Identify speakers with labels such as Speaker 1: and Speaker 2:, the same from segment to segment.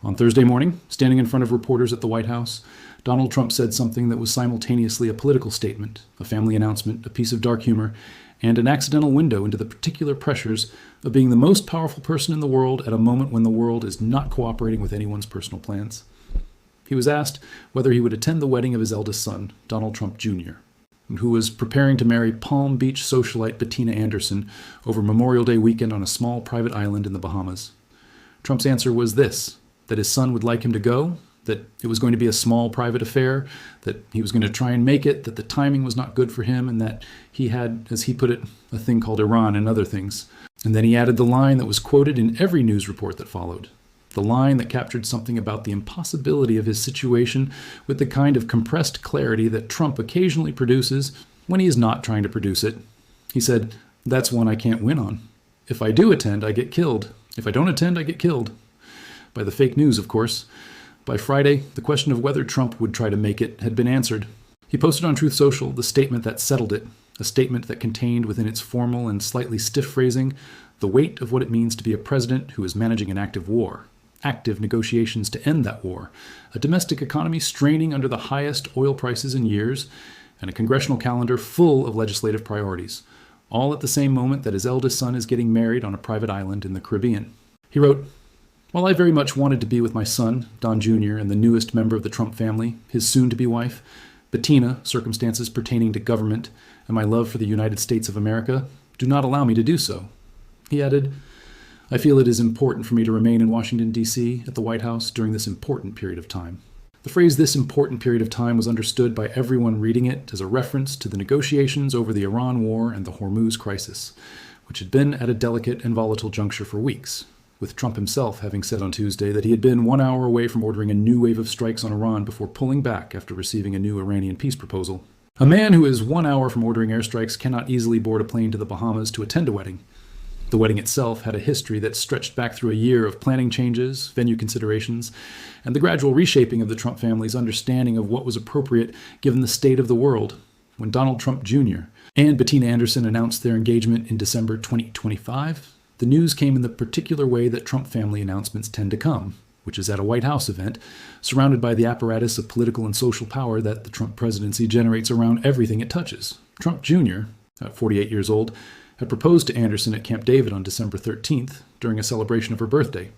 Speaker 1: On Thursday morning, standing in front of reporters at the White House, Donald Trump said something that was simultaneously a political statement, a family announcement, a piece of dark humor, and an accidental window into the particular pressures of being the most powerful person in the world at a moment when the world is not cooperating with anyone's personal plans. He was asked whether he would attend the wedding of his eldest son, Donald Trump Jr., who was preparing to marry Palm Beach socialite Bettina Anderson over Memorial Day weekend on a small private island in the Bahamas. Trump's answer was this: that his son would like him to go, that it was going to be a small private affair, that he was going to try and make it, that the timing was not good for him, and that he had, as he put it, a thing called Iran and other things. And then he added the line that was quoted in every news report that followed, the line that captured something about the impossibility of his situation with the kind of compressed clarity that Trump occasionally produces when he is not trying to produce it. He said, "That's one I can't win on. If I do attend, I get killed. If I don't attend, I get killed." By the fake news, of course. By Friday, the question of whether Trump would try to make it had been answered. He posted on Truth Social the statement that settled it, a statement that contained within its formal and slightly stiff phrasing the weight of what it means to be a president who is managing an active war, active negotiations to end that war, a domestic economy straining under the highest oil prices in years, and a congressional calendar full of legislative priorities, all at the same moment that his eldest son is getting married on a private island in the Caribbean. He wrote, "While I very much wanted to be with my son, Don Jr., and the newest member of the Trump family, his soon-to-be wife, Bettina, circumstances pertaining to government, and my love for the United States of America do not allow me to do so." He added, "I feel it is important for me to remain in Washington, D.C., at the White House during this important period of time." The phrase "this important period of time" was understood by everyone reading it as a reference to the negotiations over the Iran war and the Hormuz crisis, which had been at a delicate and volatile juncture for weeks, with Trump himself having said on Tuesday that he had been 1 hour away from ordering a new wave of strikes on Iran before pulling back after receiving a new Iranian peace proposal. A man who is 1 hour from ordering airstrikes cannot easily board a plane to the Bahamas to attend a wedding. The wedding itself had a history that stretched back through a year of planning changes, venue considerations, and the gradual reshaping of the Trump family's understanding of what was appropriate given the state of the world. When Donald Trump Jr. and Bettina Anderson announced their engagement in December 2025, the news came in the particular way that Trump family announcements tend to come, which is at a White House event, surrounded by the apparatus of political and social power that the Trump presidency generates around everything it touches. Trump Jr., at 48 years old, had proposed to Anderson at Camp David on December 13th during a celebration of her birthday,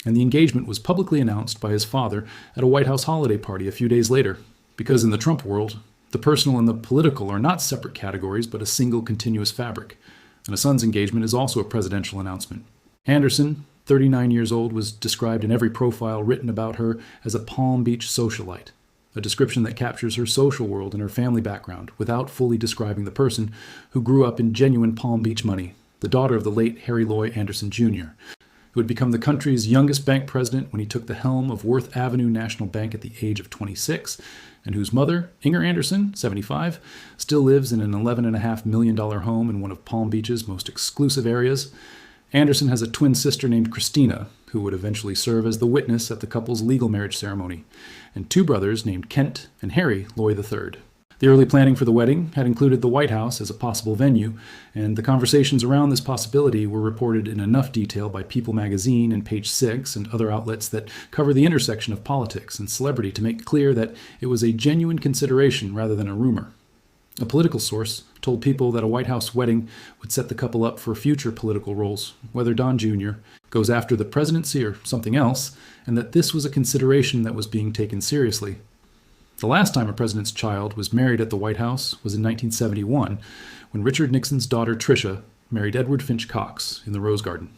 Speaker 1: and the engagement was publicly announced by his father at a White House holiday party a few days later, because in the Trump world, the personal and the political are not separate categories but a single continuous fabric. And a son's engagement is also a presidential announcement. Anderson, 39 years old, was described in every profile written about her as a Palm Beach socialite, a description that captures her social world and her family background without fully describing the person who grew up in genuine Palm Beach money, the daughter of the late Harry Loy Anderson Jr., who had become the country's youngest bank president when he took the helm of Worth Avenue National Bank at the age of 26, and whose mother, Inger Anderson, 75, still lives in an $11.5 million home in one of Palm Beach's most exclusive areas. Anderson has a twin sister named Christina, who would eventually serve as the witness at the couple's legal marriage ceremony, and two brothers named Kent and Harry Loy III. The early planning for the wedding had included the White House as a possible venue, and the conversations around this possibility were reported in enough detail by People magazine and Page Six and other outlets that cover the intersection of politics and celebrity to make clear that it was a genuine consideration rather than a rumor. A political source told People that a White House wedding would set the couple up for future political roles, whether Don Jr. goes after the presidency or something else, and that this was a consideration that was being taken seriously. The last time a president's child was married at the White House was in 1971, when Richard Nixon's daughter Tricia married Edward Finch Cox in the Rose Garden.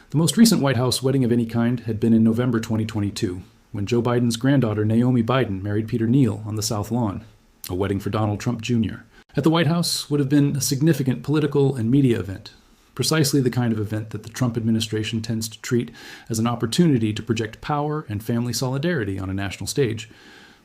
Speaker 1: The most recent White House wedding of any kind had been in November 2022, when Joe Biden's granddaughter Naomi Biden married Peter Neal on the South Lawn, a wedding for Donald Trump Jr. At the White House would have been a significant political and media event, precisely the kind of event that the Trump administration tends to treat as an opportunity to project power and family solidarity on a national stage.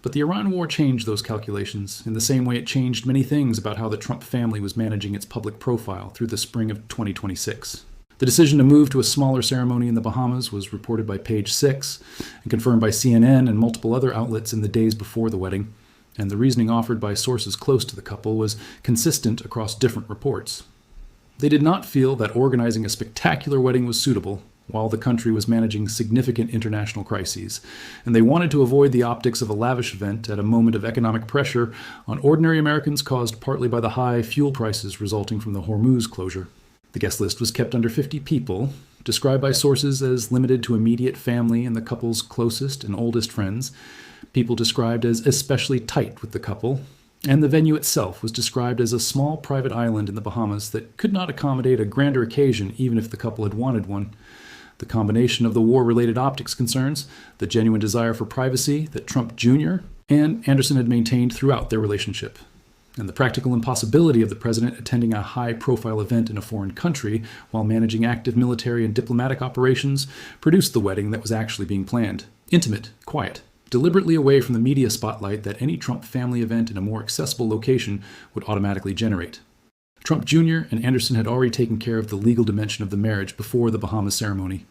Speaker 1: But the Iran war changed those calculations in the same way it changed many things about how the Trump family was managing its public profile through the spring of 2026. The decision to move to a smaller ceremony in the Bahamas was reported by Page Six and confirmed by CNN and multiple other outlets in the days before the wedding, and the reasoning offered by sources close to the couple was consistent across different reports. They did not feel that organizing a spectacular wedding was suitable, while the country was managing significant international crises, and they wanted to avoid the optics of a lavish event at a moment of economic pressure on ordinary Americans caused partly by the high fuel prices resulting from the Hormuz closure. The guest list was kept under 50 people, described by sources as limited to immediate family and the couple's closest and oldest friends, people described as especially tight with the couple, and the venue itself was described as a small private island in the Bahamas that could not accommodate a grander occasion even if the couple had wanted one. The combination of the war-related optics concerns, the genuine desire for privacy that Trump Jr. and Anderson had maintained throughout their relationship, and the practical impossibility of the president attending a high-profile event in a foreign country while managing active military and diplomatic operations produced the wedding that was actually being planned. Intimate, quiet, deliberately away from the media spotlight that any Trump family event in a more accessible location would automatically generate. Trump Jr. and Anderson had already taken care of the legal dimension of the marriage before the Bahamas ceremony.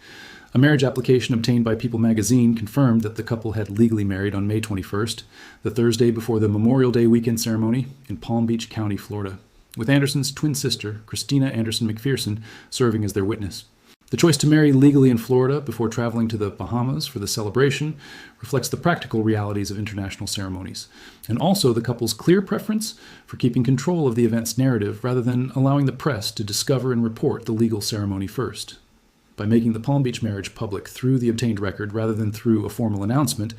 Speaker 1: A marriage application obtained by People magazine confirmed that the couple had legally married on May 21st, the Thursday before the Memorial Day weekend ceremony in Palm Beach County, Florida, with Anderson's twin sister, Christina Anderson McPherson, serving as their witness. The choice to marry legally in Florida before traveling to the Bahamas for the celebration reflects the practical realities of international ceremonies, and also the couple's clear preference for keeping control of the event's narrative rather than allowing the press to discover and report the legal ceremony first. By making the Palm Beach marriage public through the obtained record rather than through a formal announcement,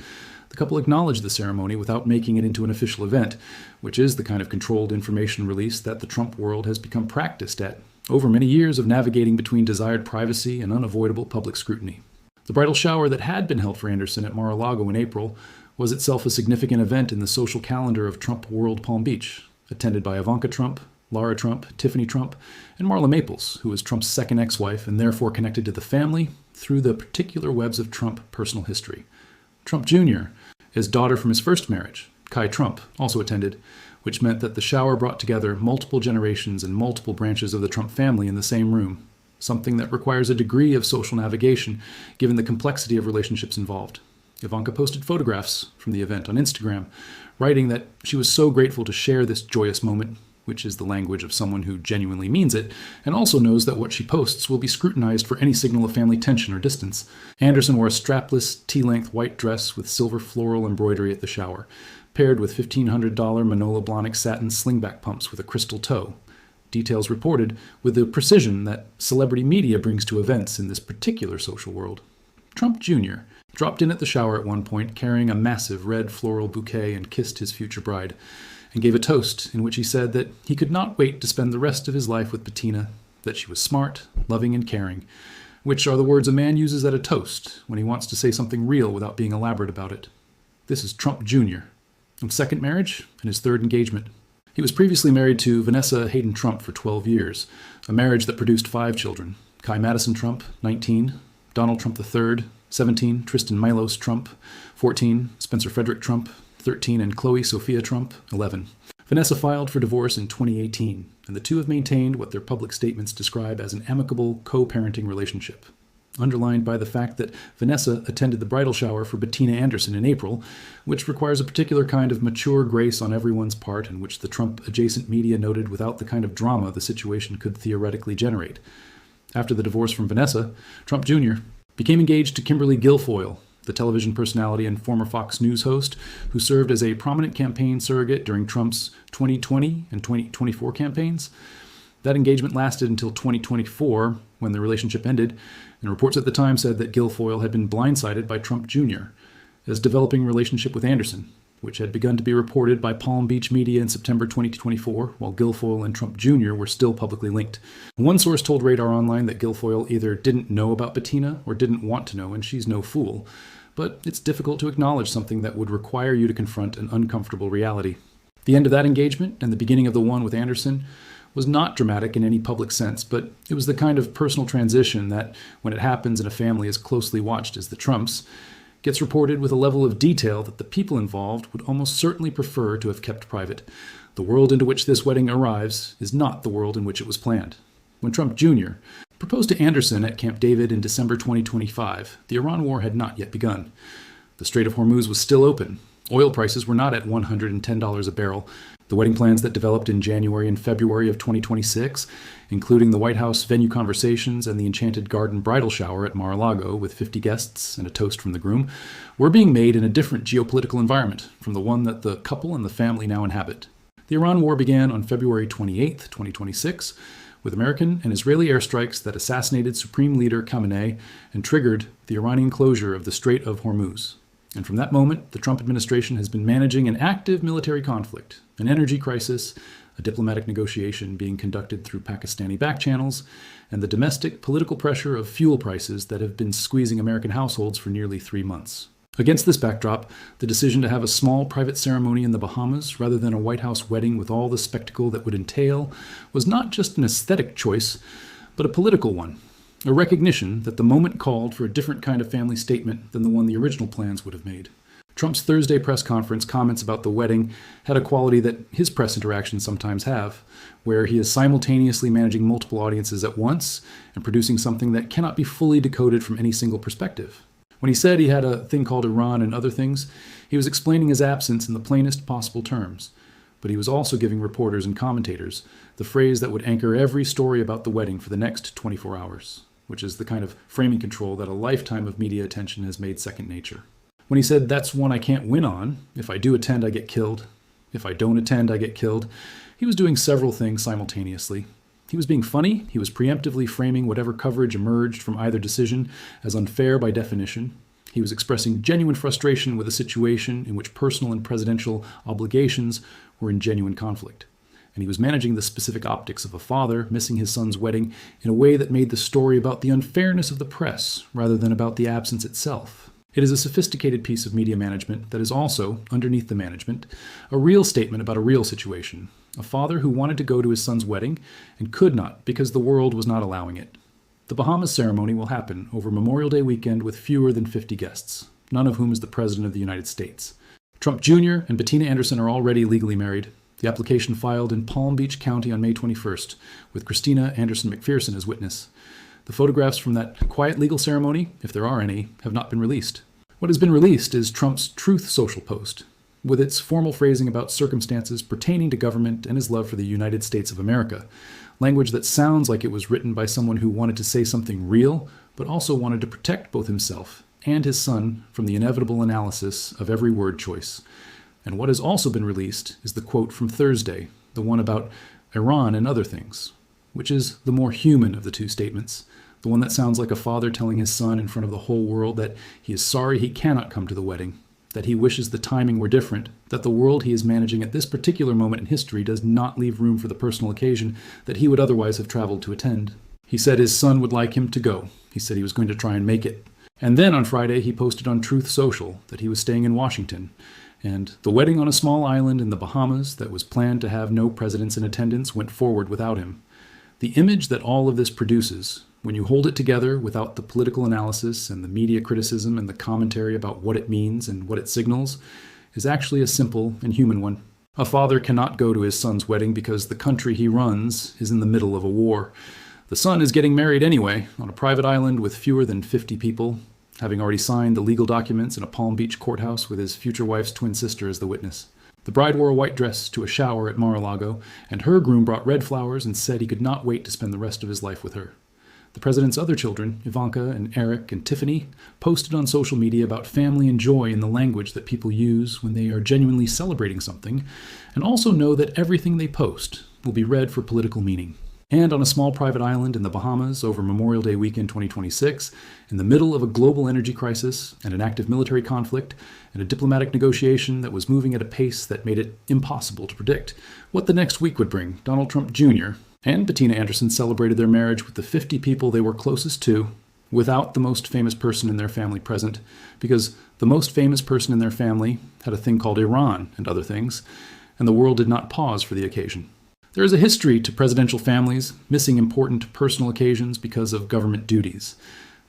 Speaker 1: the couple acknowledged the ceremony without making it into an official event, which is the kind of controlled information release that the Trump world has become practiced at over many years of navigating between desired privacy and unavoidable public scrutiny. The bridal shower that had been held for Anderson at Mar-a-Lago in April was itself a significant event in the social calendar of Trump World Palm Beach, attended by Ivanka Trump, Lara Trump, Tiffany Trump, and Marla Maples, who was Trump's second ex-wife and therefore connected to the family through the particular webs of Trump personal history. Trump Jr., his daughter from his first marriage, Kai Trump, also attended, which meant that the shower brought together multiple generations and multiple branches of the Trump family in the same room, something that requires a degree of social navigation given the complexity of relationships involved. Ivanka posted photographs from the event on Instagram, writing that she was so grateful to share this joyous moment, which is the language of someone who genuinely means it, and also knows that what she posts will be scrutinized for any signal of family tension or distance. Anderson wore a strapless, tea-length white dress with silver floral embroidery at the shower, paired with $1,500 Manolo Blahnik satin slingback pumps with a crystal toe. Details reported with the precision that celebrity media brings to events in this particular social world. Trump Jr. dropped in at the shower at one point carrying a massive red floral bouquet and kissed his future bride, and gave a toast in which he said that he could not wait to spend the rest of his life with Bettina, that she was smart, loving, and caring, which are the words a man uses at a toast when he wants to say something real without being elaborate about it. This is Trump Jr., his second marriage and his third engagement. He was previously married to Vanessa Hayden Trump for 12 years, a marriage that produced 5 children: Kai Madison Trump, 19, Donald Trump III, 17, Tristan Milos Trump, 14, Spencer Frederick Trump, 13, and Chloe Sophia Trump, 11. Vanessa filed for divorce in 2018, and the two have maintained what their public statements describe as an amicable co-parenting relationship, underlined by the fact that Vanessa attended the bridal shower for Bettina Anderson in April, which requires a particular kind of mature grace on everyone's part and which the Trump-adjacent media noted without the kind of drama the situation could theoretically generate. After the divorce from Vanessa, Trump Jr. became engaged to Kimberly Guilfoyle, the television personality and former Fox News host who served as a prominent campaign surrogate during Trump's 2020 and 2024 campaigns. That engagement lasted until 2024, when the relationship ended, and reports at the time said that Guilfoyle had been blindsided by Trump Jr. as developing a relationship with Anderson, which had begun to be reported by Palm Beach media in September 2024, while Guilfoyle and Trump Jr. were still publicly linked. One source told Radar Online that Guilfoyle either didn't know about Bettina or didn't want to know, and she's no fool. But it's difficult to acknowledge something that would require you to confront an uncomfortable reality. The end of that engagement and the beginning of the one with Anderson was not dramatic in any public sense, but it was the kind of personal transition that, when it happens in a family as closely watched as the Trumps, gets reported with a level of detail that the people involved would almost certainly prefer to have kept private. The world into which this wedding arrives is not the world in which it was planned. When Trump Jr. proposed to Anderson at Camp David in December 2025, the Iran war had not yet begun. The Strait of Hormuz was still open. Oil prices were not at $110 a barrel. The The wedding plans that developed in January and February of 2026, including the White House venue conversations and the Enchanted Garden bridal shower at Mar-a-Lago with 50 guests and a toast from the groom, were being made in a different geopolitical environment from the one that the couple and the family now inhabit. The Iran war began on February 28, 2026, with American and Israeli airstrikes that assassinated Supreme Leader Khamenei and triggered the Iranian closure of the Strait of Hormuz. And from that moment, the Trump administration has been managing an active military conflict, an energy crisis, a diplomatic negotiation being conducted through Pakistani back channels, and the domestic political pressure of fuel prices that have been squeezing American households for nearly 3 months. Against this backdrop, the decision to have a small private ceremony in the Bahamas rather than a White House wedding with all the spectacle that would entail was not just an aesthetic choice, but a political one. A recognition that the moment called for a different kind of family statement than the one the original plans would have made. Trump's Thursday press conference comments about the wedding had a quality that his press interactions sometimes have, where he is simultaneously managing multiple audiences at once and producing something that cannot be fully decoded from any single perspective. When he said he had a thing called Iran and other things, he was explaining his absence in the plainest possible terms. But he was also giving reporters and commentators the phrase that would anchor every story about the wedding for the next 24 hours. Which is the kind of framing control that a lifetime of media attention has made second nature. When he said, "That's one I can't win on. If I do attend, I get killed. If I don't attend, I get killed," he was doing several things simultaneously. He was being funny. He was preemptively framing whatever coverage emerged from either decision as unfair by definition. He was expressing genuine frustration with a situation in which personal and presidential obligations were in genuine conflict. And he was managing the specific optics of a father missing his son's wedding in a way that made the story about the unfairness of the press rather than about the absence itself. It is a sophisticated piece of media management that is also, underneath the management, a real statement about a real situation. A father who wanted to go to his son's wedding and could not because the world was not allowing it. The Bahamas ceremony will happen over Memorial Day weekend with fewer than 50 guests, none of whom is the President of the United States. Trump Jr. and Bettina Anderson are already legally married. The application filed in Palm Beach County on May 21st, with Christina Anderson McPherson as witness. The photographs from that quiet legal ceremony, if there are any, have not been released. What has been released is Trump's Truth Social post, with its formal phrasing about circumstances pertaining to government and his love for the United States of America, language that sounds like it was written by someone who wanted to say something real, but also wanted to protect both himself and his son from the inevitable analysis of every word choice. And what has also been released is the quote from Thursday, the one about Iran and other things, which is the more human of the two statements, the one that sounds like a father telling his son in front of the whole world that he is sorry he cannot come to the wedding, that he wishes the timing were different, that the world he is managing at this particular moment in history does not leave room for the personal occasion that he would otherwise have traveled to attend. He said his son would like him to go. He said he was going to try and make it. And then on Friday, he posted on Truth Social that he was staying in Washington. And the wedding on a small island in the Bahamas that was planned to have no presidents in attendance went forward without him. The image that all of this produces, when you hold it together without the political analysis and the media criticism and the commentary about what it means and what it signals, is actually a simple and human one. A father cannot go to his son's wedding because the country he runs is in the middle of a war. The son is getting married anyway, on a private island with fewer than 50 people, having already signed the legal documents in a Palm Beach courthouse with his future wife's twin sister as the witness. The bride wore a white dress to a shower at Mar-a-Lago, and her groom brought red flowers and said he could not wait to spend the rest of his life with her. The president's other children, Ivanka and Eric and Tiffany, posted on social media about family and joy in the language that people use when they are genuinely celebrating something, and also know that everything they post will be read for political meaning. And on a small private island in the Bahamas over Memorial Day weekend 2026, in the middle of a global energy crisis and an active military conflict and a diplomatic negotiation that was moving at a pace that made it impossible to predict what the next week would bring, Donald Trump Jr. and Bettina Anderson celebrated their marriage with the 50 people they were closest to, without the most famous person in their family present, because the most famous person in their family had a thing called Iran and other things, and the world did not pause for the occasion. There is a history to presidential families missing important personal occasions because of government duties,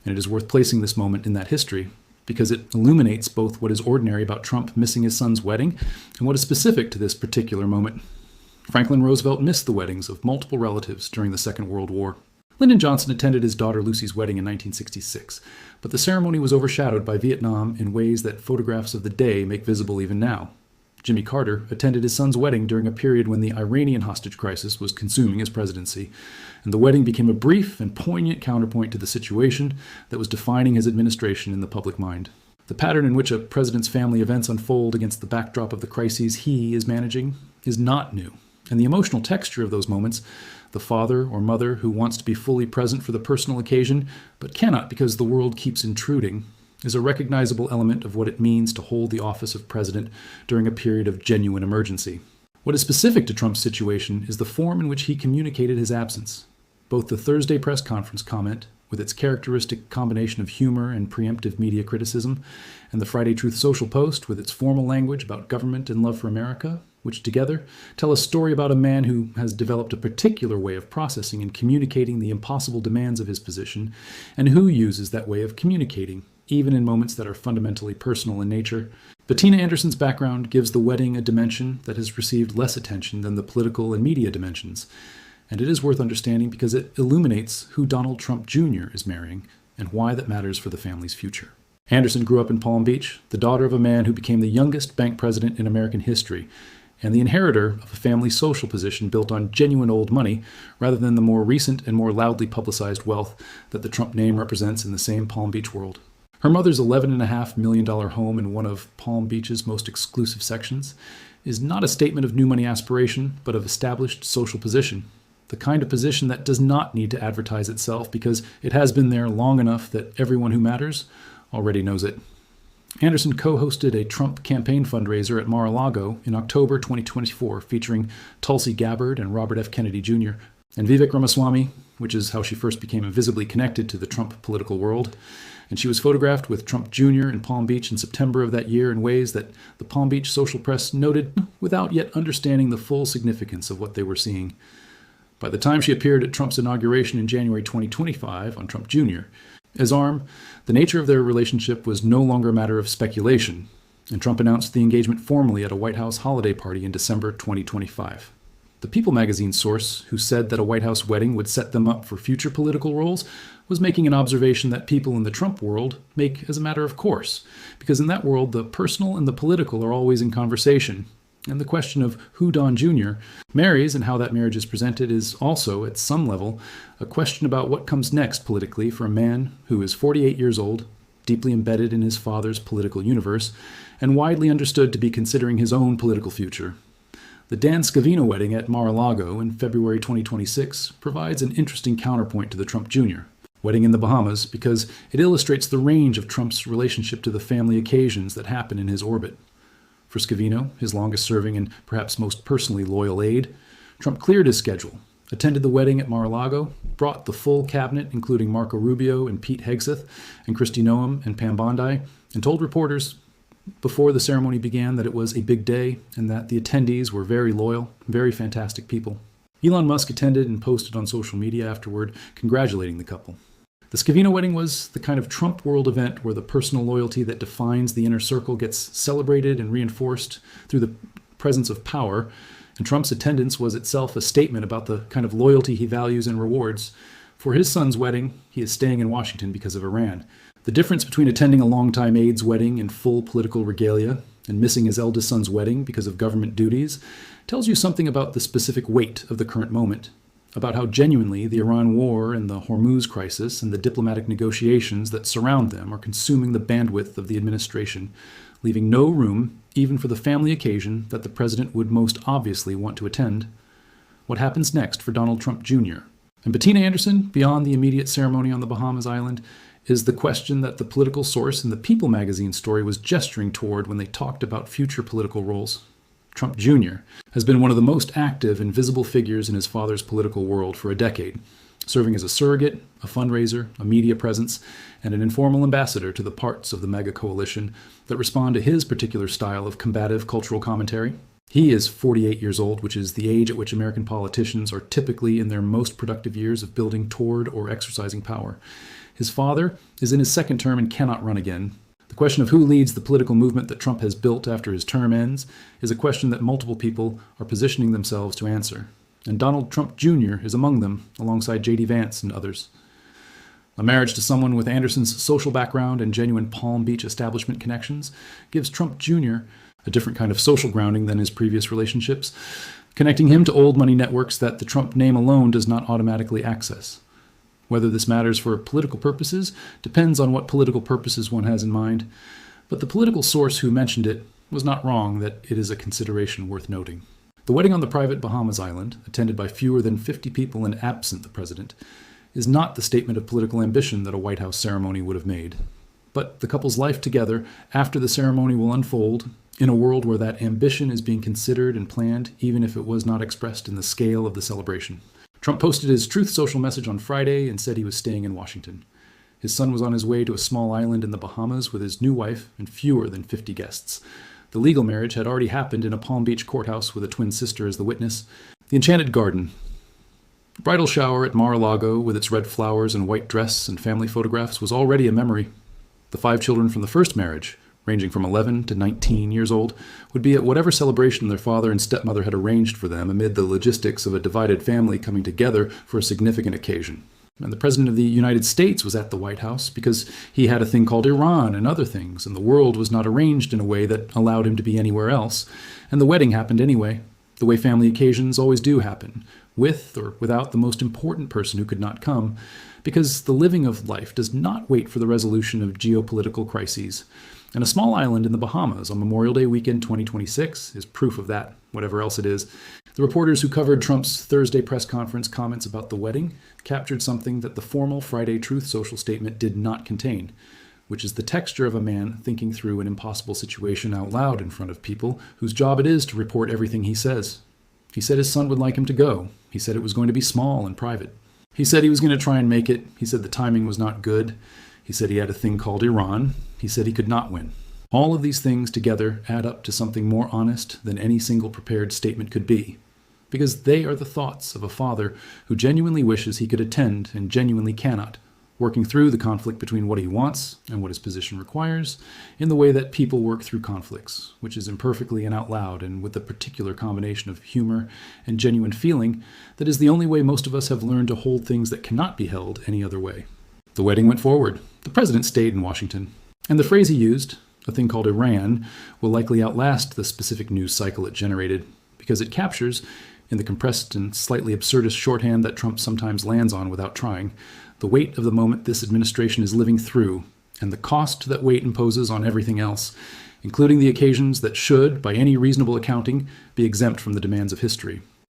Speaker 1: and it is worth placing this moment in that history because it illuminates both what is ordinary about Trump missing his son's wedding and what is specific to this particular moment. Franklin Roosevelt missed the weddings of multiple relatives during the Second World War. Lyndon Johnson attended his daughter Lucy's wedding in 1966, but the ceremony was overshadowed by Vietnam in ways that photographs of the day make visible even now. Jimmy Carter, attended his son's wedding during a period when the Iranian hostage crisis was consuming his presidency, and the wedding became a brief and poignant counterpoint to the situation that was defining his administration in the public mind. The pattern in which a president's family events unfold against the backdrop of the crises he is managing is not new, and the emotional texture of those moments, the father or mother who wants to be fully present for the personal occasion but cannot because the world keeps intruding, is a recognizable element of what it means to hold the office of president during a period of genuine emergency. What is specific to Trump's situation is the form in which he communicated his absence. Both the Thursday press conference comment, with its characteristic combination of humor and preemptive media criticism, and the Friday Truth Social post, with its formal language about government and love for America, which together tell a story about a man who has developed a particular way of processing and communicating the impossible demands of his position, and who uses that way of communicating even in moments that are fundamentally personal in nature. Bettina Anderson's background gives the wedding a dimension that has received less attention than the political and media dimensions, and it is worth understanding because it illuminates who Donald Trump Jr. is marrying and why that matters for the family's future. Anderson grew up in Palm Beach, the daughter of a man who became the youngest bank president in American history, and the inheritor of a family social position built on genuine old money rather than the more recent and more loudly publicized wealth that the Trump name represents in the same Palm Beach world. Her mother's $11.5 million home in one of Palm Beach's most exclusive sections is not a statement of new money aspiration, but of established social position, the kind of position that does not need to advertise itself because it has been there long enough that everyone who matters already knows it. Anderson co-hosted a Trump campaign fundraiser at Mar-a-Lago in October 2024 featuring Tulsi Gabbard and Robert F. Kennedy Jr. and Vivek Ramaswamy, which is how she first became visibly connected to the Trump political world. And she was photographed with Trump Jr. in Palm Beach in September of that year in ways that the Palm Beach social press noted without yet understanding the full significance of what they were seeing. By the time she appeared at Trump's inauguration in January 2025 on Trump Jr., as arm, the nature of their relationship was no longer a matter of speculation, and Trump announced the engagement formally at a White House holiday party in December 2025. The People magazine source, who said that a White House wedding would set them up for future political roles, was making an observation that people in the Trump world make as a matter of course, because in that world the personal and the political are always in conversation, and the question of who Don Jr. marries and how that marriage is presented is also, at some level, a question about what comes next politically for a man who is 48 years old, deeply embedded in his father's political universe, and widely understood to be considering his own political future. The Dan Scavino wedding at Mar-a-Lago in February 2026 provides an interesting counterpoint to the Trump Jr. wedding in the Bahamas because it illustrates the range of Trump's relationship to the family occasions that happen in his orbit. For Scavino, his longest-serving and perhaps most personally loyal aide, Trump cleared his schedule, attended the wedding at Mar-a-Lago, brought the full cabinet, including Marco Rubio and Pete Hegseth and Kristi Noem and Pam Bondi, and told reporters before the ceremony began that it was a big day and that the attendees were very loyal, very fantastic people. Elon Musk attended and posted on social media afterward, congratulating the couple. The Scavino wedding was the kind of Trump world event where the personal loyalty that defines the inner circle gets celebrated and reinforced through the presence of power, and Trump's attendance was itself a statement about the kind of loyalty he values and rewards. For his son's wedding, he is staying in Washington because of Iran. The difference between attending a longtime aide's wedding in full political regalia and missing his eldest son's wedding because of government duties tells you something about the specific weight of the current moment, about how genuinely the Iran war and the Hormuz crisis and the diplomatic negotiations that surround them are consuming the bandwidth of the administration, leaving no room even for the family occasion that the president would most obviously want to attend. What happens next for Donald Trump Jr.? And Bettina Anderson, beyond the immediate ceremony on the Bahamas island, is the question that the political source in the People magazine story was gesturing toward when they talked about future political roles. Trump Jr. has been one of the most active and visible figures in his father's political world for a decade, serving as a surrogate, a fundraiser, a media presence, and an informal ambassador to the parts of the mega coalition that respond to his particular style of combative cultural commentary. He is 48 years old, which is the age at which American politicians are typically in their most productive years of building toward or exercising power. His father is in his second term and cannot run again. The question of who leads the political movement that Trump has built after his term ends is a question that multiple people are positioning themselves to answer. And Donald Trump Jr. is among them, alongside J.D. Vance and others. A marriage to someone with Anderson's social background and genuine Palm Beach establishment connections gives Trump Jr. a different kind of social grounding than his previous relationships, connecting him to old money networks that the Trump name alone does not automatically access. Whether this matters for political purposes depends on what political purposes one has in mind, but the political source who mentioned it was not wrong that it is a consideration worth noting. The wedding on the private Bahamas island, attended by fewer than 50 people and absent the president, is not the statement of political ambition that a White House ceremony would have made. But the couple's life together after the ceremony will unfold in a world where that ambition is being considered and planned, even if it was not expressed in the scale of the celebration. Trump posted his Truth Social message on Friday and said he was staying in Washington. His son was on his way to a small island in the Bahamas with his new wife and fewer than 50 guests. The legal marriage had already happened in a Palm Beach courthouse with a twin sister as the witness. The Enchanted Garden. The bridal shower at Mar-a-Lago with its red flowers and white dress and family photographs was already a memory. The 5 children from the first marriage, ranging from 11 to 19 years old, would be at whatever celebration their father and stepmother had arranged for them amid the logistics of a divided family coming together for a significant occasion. And the President of the United States was at the White House because he had a thing called Iran and other things, and the world was not arranged in a way that allowed him to be anywhere else. And the wedding happened anyway, the way family occasions always do happen, with or without the most important person who could not come, because the living of life does not wait for the resolution of geopolitical crises. And a small island in the Bahamas on Memorial Day weekend 2026 is proof of that, whatever else it is. The reporters who covered Trump's Thursday press conference comments about the wedding captured something that the formal Friday Truth Social statement did not contain, which is the texture of a man thinking through an impossible situation out loud in front of people whose job it is to report everything he says. He said his son would like him to go. He said it was going to be small and private. He said he was going to try and make it. He said the timing was not good. He said he had a thing called Iran. He said he could not win. All of these things together add up to something more honest than any single prepared statement could be, because they are the thoughts of a father who genuinely wishes he could attend and genuinely cannot, working through the conflict between what he wants and what his position requires in the way that people work through conflicts, which is imperfectly and out loud and with a particular combination of humor and genuine feeling that is the only way most of us have learned to hold things that cannot be held any other way. The wedding went forward. The president stayed in Washington. And the phrase he used, a thing called Iran, will likely outlast the specific news cycle it generated, because it captures, in the compressed and slightly absurdist shorthand that Trump sometimes lands on without trying, the weight of the moment this administration is living through, and the cost that weight imposes on everything else, including the occasions that should, by any reasonable accounting, be exempt from the demands of history.